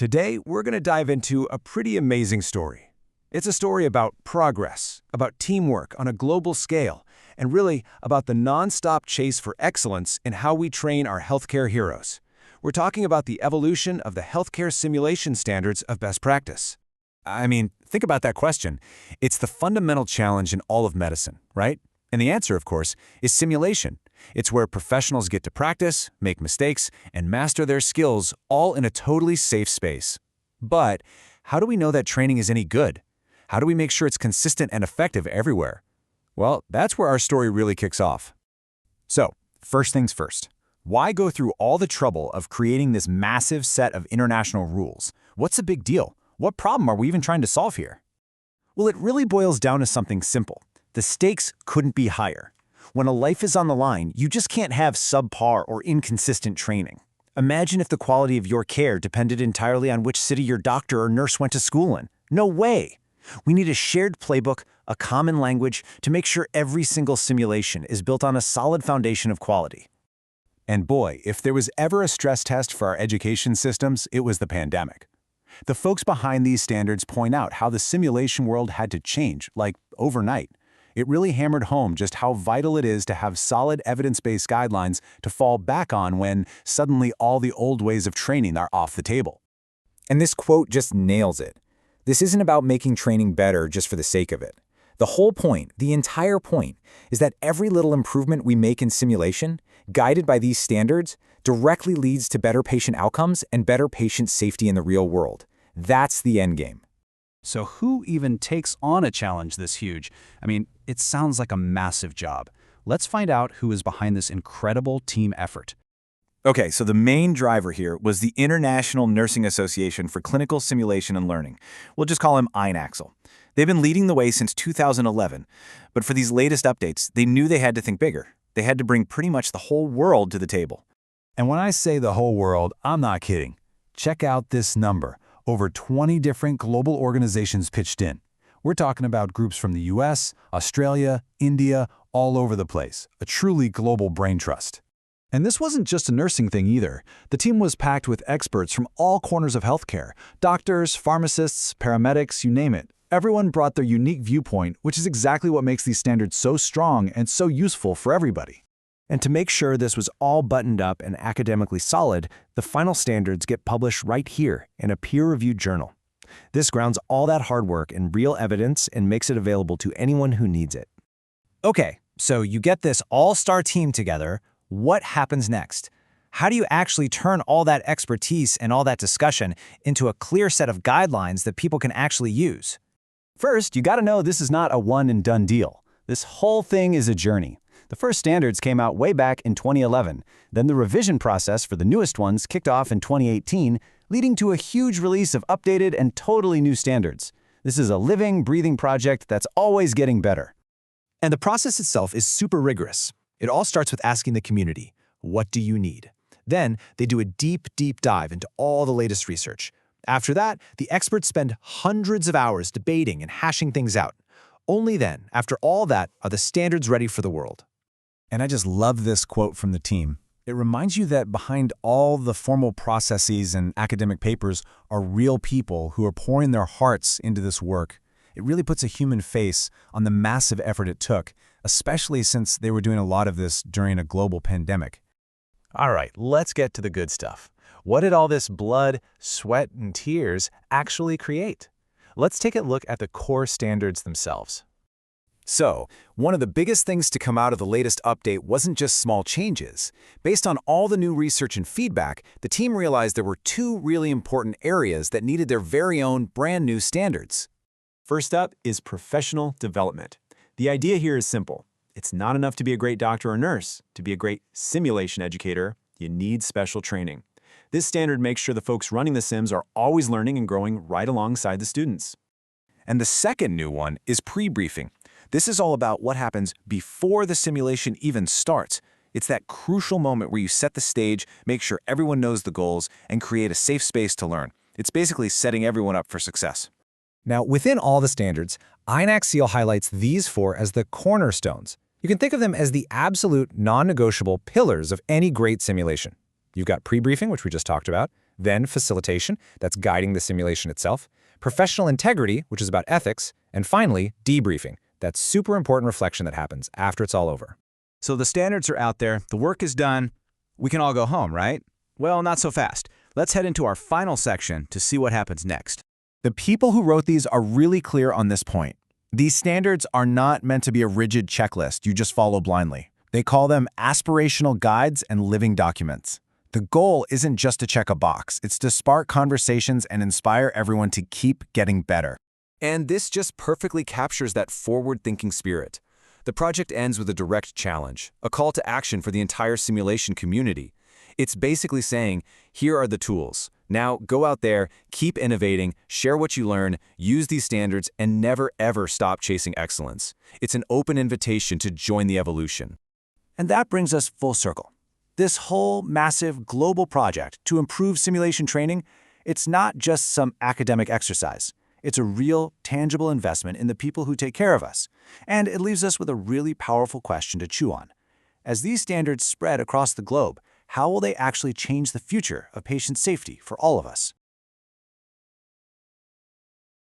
Today, we're going to dive into a pretty amazing story. It's a story about progress, about teamwork on a global scale, and really about the non-stop chase for excellence in how we train our healthcare heroes. We're talking about the evolution of the healthcare simulation standards of best practice. Think about that question. It's the fundamental challenge in all of medicine, right? And the answer, of course, is simulation. It's where professionals get to practice, make mistakes, and master their skills all in a totally safe space. But how do we know that training is any good? How do we make sure it's consistent and effective everywhere? Well, that's where our story really kicks off. So, first things first. Why go through all the trouble of creating this massive set of international rules? What's the big deal? What problem are we even trying to solve here? Well, it really boils down to something simple. The stakes couldn't be higher. When a life is on the line, you just can't have subpar or inconsistent training. Imagine if the quality of your care depended entirely on which city your doctor or nurse went to school in. No way! We need a shared playbook, a common language, to make sure every single simulation is built on a solid foundation of quality. And boy, if there was ever a stress test for our education systems, it was the pandemic. The folks behind these standards point out how the simulation world had to change, like overnight. It really hammered home just how vital it is to have solid evidence-based guidelines to fall back on when suddenly all the old ways of training are off the table. And this quote just nails it. This isn't about making training better just for the sake of it. The whole point, the entire point, is that every little improvement we make in simulation, guided by these standards, directly leads to better patient outcomes and better patient safety in the real world. That's the endgame. So who even takes on a challenge this huge? It sounds like a massive job. Let's find out who is behind this incredible team effort. Okay, so the main driver here was the International Nursing Association for Clinical Simulation and Learning. We'll just call him INACSL. They've been leading the way since 2011, but for these latest updates, they knew they had to think bigger. They had to bring pretty much the whole world to the table. And when I say the whole world, I'm not kidding. Check out this number. Over 20 different global organizations pitched in. We're talking about groups from the US, Australia, India, all over the place. A truly global brain trust. And this wasn't just a nursing thing either. The team was packed with experts from all corners of healthcare. Doctors, pharmacists, paramedics, you name it. Everyone brought their unique viewpoint, which is exactly what makes these standards so strong and so useful for everybody. And to make sure this was all buttoned up and academically solid, the final standards get published right here in a peer-reviewed journal. This grounds all that hard work in real evidence and makes it available to anyone who needs it. Okay, so you get this all-star team together. What happens next? How do you actually turn all that expertise and all that discussion into a clear set of guidelines that people can actually use? First, you gotta know this is not a one-and-done deal. This whole thing is a journey. The first standards came out way back in 2011. Then the revision process for the newest ones kicked off in 2018, leading to a huge release of updated and totally new standards. This is a living, breathing project that's always getting better. And the process itself is super rigorous. It all starts with asking the community, what do you need? Then they do a deep, deep dive into all the latest research. After that, the experts spend hundreds of hours debating and hashing things out. Only then, after all that, are the standards ready for the world. And I just love this quote from the team. It reminds you that behind all the formal processes and academic papers are real people who are pouring their hearts into this work. It really puts a human face on the massive effort it took, especially since they were doing a lot of this during a global pandemic. All right, let's get to the good stuff. What did all this blood, sweat, and tears actually create? Let's take a look at the core standards themselves. So, one of the biggest things to come out of the latest update wasn't just small changes. Based on all the new research and feedback, the team realized there were two really important areas that needed their very own brand new standards. First up is professional development. The idea here is simple. It's not enough to be a great doctor or nurse. To be a great simulation educator, you need special training. This standard makes sure the folks running the sims are always learning and growing right alongside the students. And the second new one is pre-briefing. This is all about what happens before the simulation even starts. It's that crucial moment where you set the stage, make sure everyone knows the goals, and create a safe space to learn. It's basically setting everyone up for success. Now, within all the standards, INACSL highlights these four as the cornerstones. You can think of them as the absolute non-negotiable pillars of any great simulation. You've got pre-briefing, which we just talked about, then facilitation, that's guiding the simulation itself, professional integrity, which is about ethics, and finally, debriefing, that super important reflection that happens after it's all over. So the standards are out there, the work is done, we can all go home, right? Well, not so fast. Let's head into our final section to see what happens next. The people who wrote these are really clear on this point. These standards are not meant to be a rigid checklist you just follow blindly. They call them aspirational guides and living documents. The goal isn't just to check a box, it's to spark conversations and inspire everyone to keep getting better. And this just perfectly captures that forward-thinking spirit. The project ends with a direct challenge, a call to action for the entire simulation community. It's basically saying, here are the tools. Now go out there, keep innovating, share what you learn, use these standards, and never ever stop chasing excellence. It's an open invitation to join the evolution. And that brings us full circle. This whole massive global project to improve simulation training, it's not just some academic exercise. It's a real, tangible investment in the people who take care of us. And it leaves us with a really powerful question to chew on. As these standards spread across the globe, how will they actually change the future of patient safety for all of us?